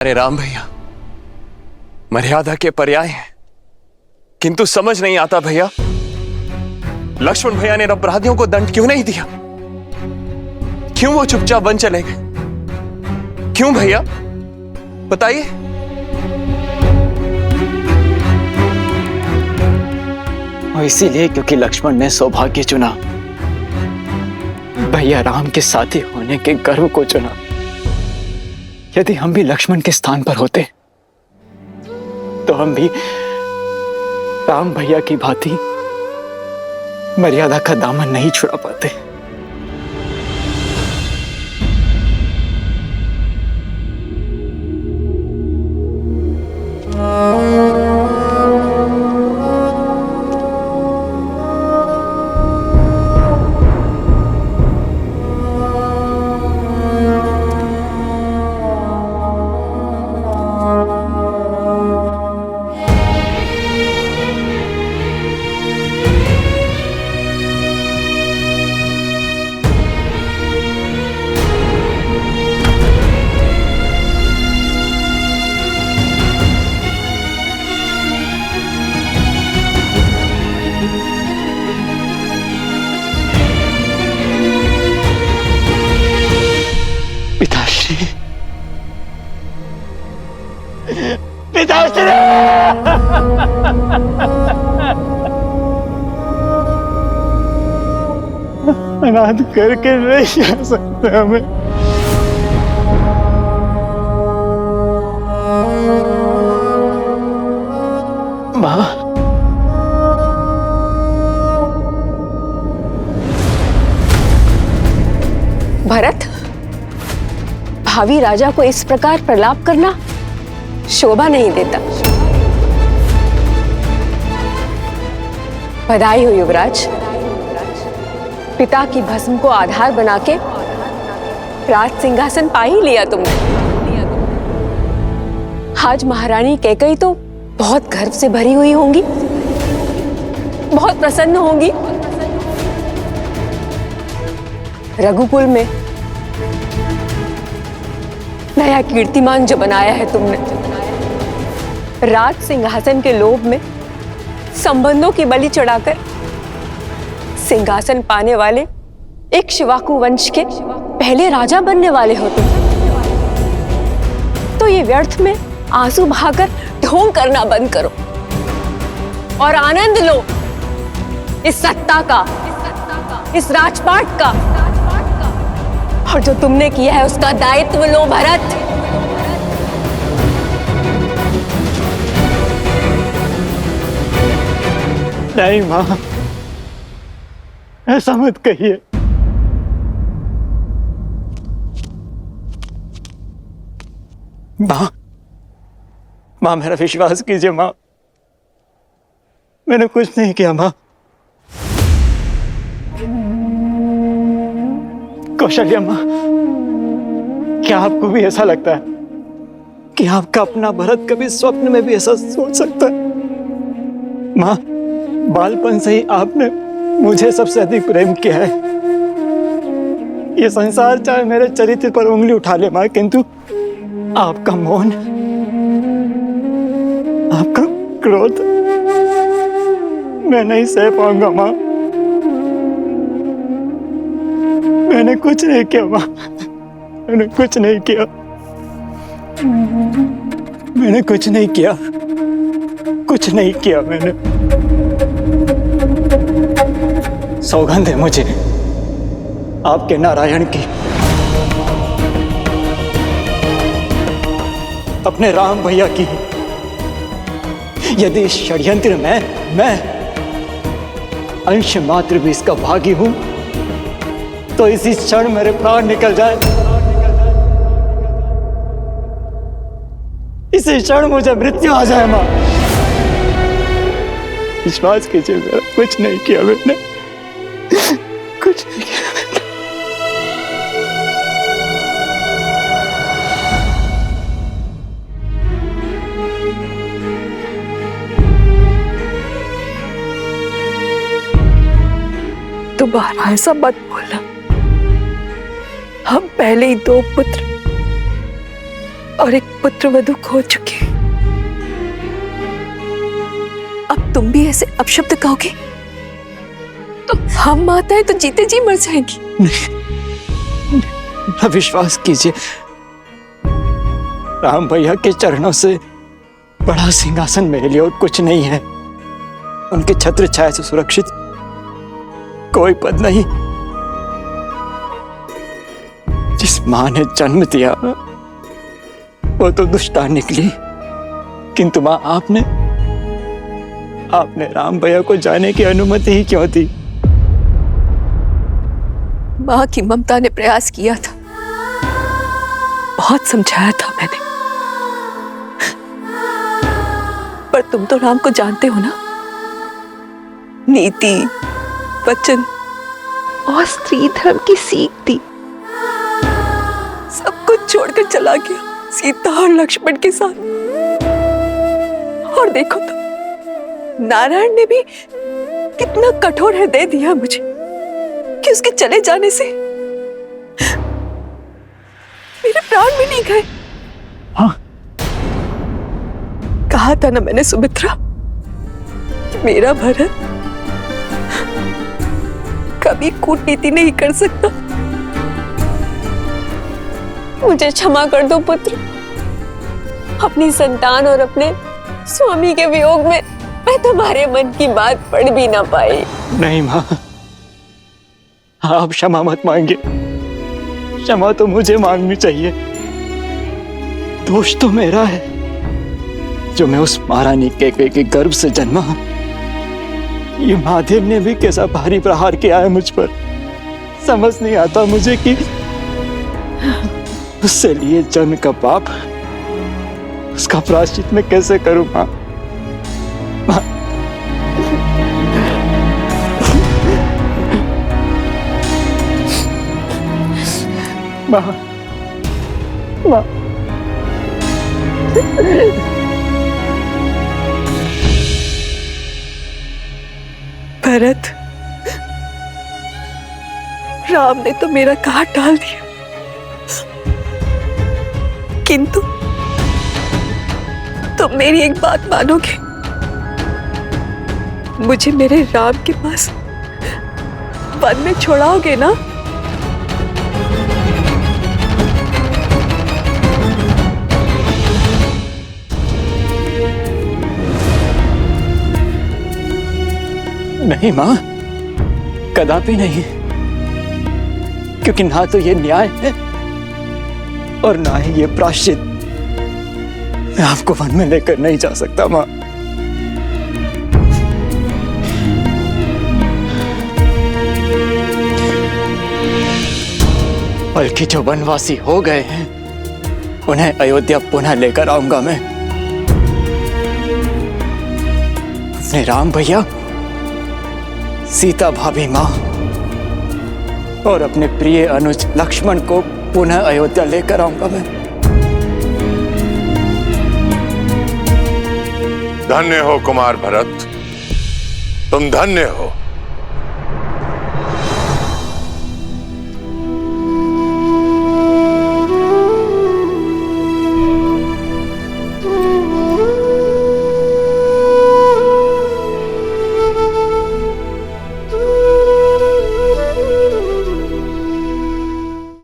अरे राम भैया, मर्यादा के पर्याय हैं, किंतु समझ नहीं आता भैया, लक्ष्मण भैया ने अपराधियों को दंड क्यों नहीं दिया? क्यों वो चुपचाप वन चले गए? क्यों भैया, बताइए। और इसीलिए क्योंकि लक्ष्मण ने सौभाग्य चुना, भैया राम के साथी होने के गर्व को चुना। यदि हम भी लक्ष्मण के स्थान पर होते तो हम भी राम भैया की भांति मर्यादा का दामन नहीं छुड़ा पाते। पिताश्री, पिताश्री! अनाथ करके नहीं आ सकते हमें। माँ, भरत, भावी राजा को इस प्रकार प्रलाप करना शोभा नहीं देता। बधाई हो युवराज, पिता की भस्म को आधार बना के राज सिंहासन पा ही लिया तुमने। आज महारानी कैकेयी तो बहुत गर्व से भरी हुई होंगी, बहुत प्रसन्न होंगी। रघुकुल में नया कीर्तिमान जो बनाया है तुमने, राज सिंहासन के लोभ में संबंधों की बलि चढ़ाकर सिंहासन पाने वाले एक शिवाकू वंश के पहले राजा बनने वाले हो तुम। तो ये व्यर्थ में आंसू बहाकर ढोंग करना बंद करो और आनंद लो इस सत्ता का, इस राजपाट का, और जो तुमने किया है उसका दायित्व लो भरत। नहीं माँ, ऐसा मत कहिए। माँ, माँ मेरा विश्वास कीजिए माँ, मैंने कुछ नहीं किया माँ। कौशल्या माँ, क्या आपको भी ऐसा लगता है कि आपका अपना भरत कभी स्वप्न में भी ऐसा सोच सकता है? माँ, बालपन से ही आपने मुझे सबसे अधिक प्रेम किया है। ये संसार चाहे मेरे चरित्र पर उंगली उठा ले माँ, किंतु आपका मौन, आपका क्रोध मैं नहीं सह पाऊंगा माँ। मैंने कुछ नहीं किया माँ, मैंने कुछ नहीं किया, मैंने कुछ नहीं किया, कुछ नहीं किया मैंने। सौगंध है मुझे आपके नारायण की, अपने राम भैया की। यदि इस षड्यंत्र में मैं अंश मात्र भी इसका भागी हूं तो इसी क्षण मेरे प्राण निकल जाए, इसी क्षण मुझे मृत्यु आ जाए मां। विश्वास कीजिए, मेरा कुछ नहीं किया मैंने, कुछ नहीं किया मैंने। दोबारा ऐसा मत बोलना। हम पहले ही 2 पुत्र और एक पुत्र वधू खो चुके। अब तुम भी ऐसे अपशब्द कहोगे तो हम माताएं तो जीते जी मर जाएंगी। नहीं, विश्वास कीजिए, राम भैया के चरणों से बड़ा सिंहासन मेरे लिए और कुछ नहीं है। उनके छत्र छाया से सुरक्षित कोई पद नहीं। जिस मां ने जन्म दिया वो तो दुष्टा निकली, किंतु मां आपने राम भैया को जाने की अनुमति ही क्यों दी? मां की ममता ने प्रयास किया था, बहुत समझाया था मैंने, पर तुम तो राम को जानते हो ना। नीति, वचन और स्त्री धर्म की सीख दी, सब कुछ छोड़कर चला गया सीता और लक्ष्मण के साथ। और देखो तो नारायण ने भी कितना कठोर हृदय दिया मुझे कि उसके चले जाने से मेरे प्राण भी नहीं गए। हाँ, कहा था ना मैंने सुमित्रा, मेरा भरत कभी कूटनीति नहीं कर सकता। मुझे क्षमा कर दो पुत्र, अपनी संतान और अपने स्वामी के वियोग में मैं तुम्हारे मन की बात पढ़ भी ना पाई। नहीं मां, आप क्षमा मत मांगे। क्षमा तो मुझे मांगनी चाहिए। दोष तो मेरा है जो मैं उस महारानी के गर्भ से जन्मा। ये महादेव ने भी कैसा भारी प्रहार किया है मुझ पर। समझ नहीं आता मुझे कि उससे लिए जन्म का पाप, उसका प्रायश्चित मैं कैसे करूं मां? मां, मां, भरत, राम ने तो मेरा कहा टाल दिया, किंतु तुम मेरी एक बात मानोगे? मुझे मेरे राम के पास वन में छोड़ाओगे ना? नहीं मां, कदापि नहीं, क्योंकि ना तो ये न्याय है और ना ही ये प्रायश्चित। मैं आपको वन में लेकर नहीं जा सकता मां। बल्कि जो वनवासी हो गए हैं उन्हें अयोध्या पुनः लेकर आऊंगा मैं। अपने राम भैया, सीता भाभी मां और अपने प्रिय अनुज लक्ष्मण को पुनः अयोध्या लेकर आऊंगा मैं। धन्य हो कुमार भरत, तुम धन्य हो।